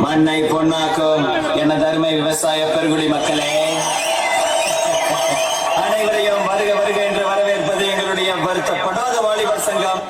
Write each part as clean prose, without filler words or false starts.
மண்ணை பொன்னாக்கும் எனது அருமை விவசாய பெருங்குடி மக்களே, அனைவரையும் வருக வருக என்று வரவேற்பது எங்களுடைய வருத்தப்படாத வாலிபர் சங்கம்.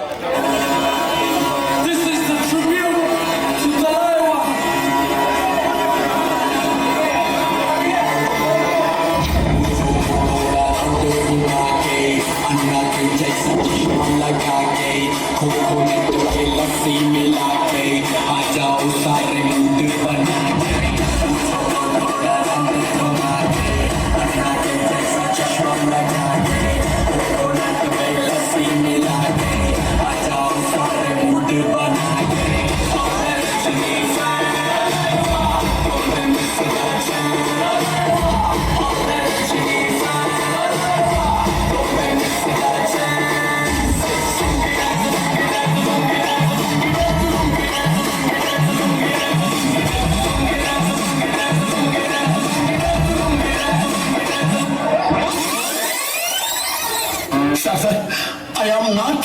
I am not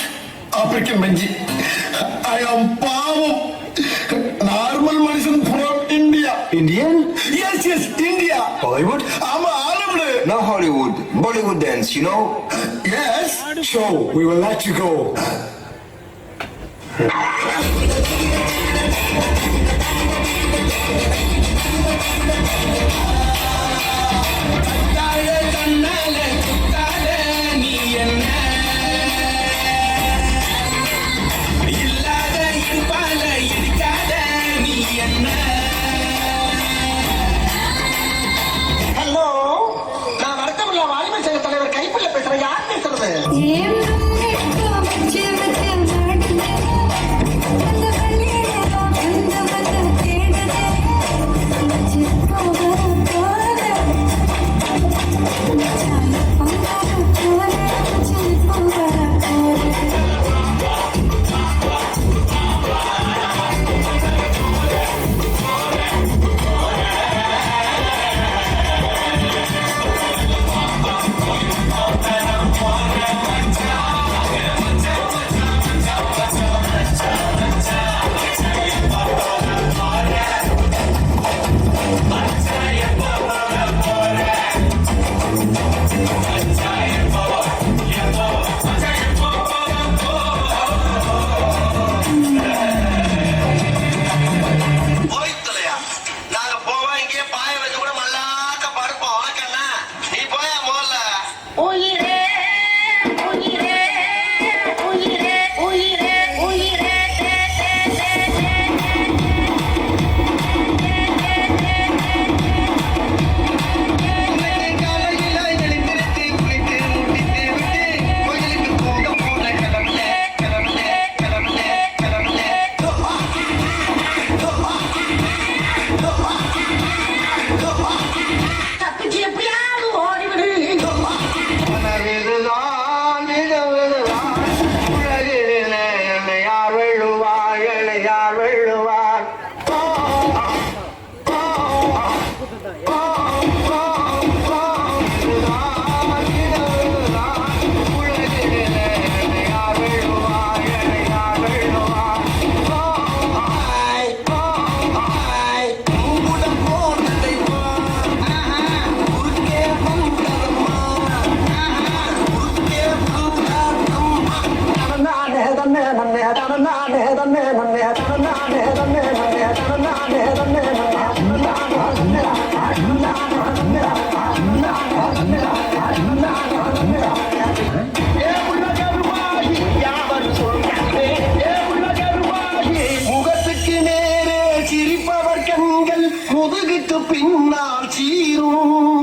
African Benji. I am Pavu, normal person from India. Indian? Yes, India. Hollywood? I'm Hollywood. No Hollywood. Bollywood dance, you know? Yes. So we will let you go. Hello, நான் வணக்கமுள்ள வாலிபர் சங்க தலைவர் கைப்பிள்ள பேசுறேன். யார் பேசுறது? முகத்துக்கு நேரே சிரிப்பவர் கண்கள் முதுகுக்கு பின்னால் சீரும்.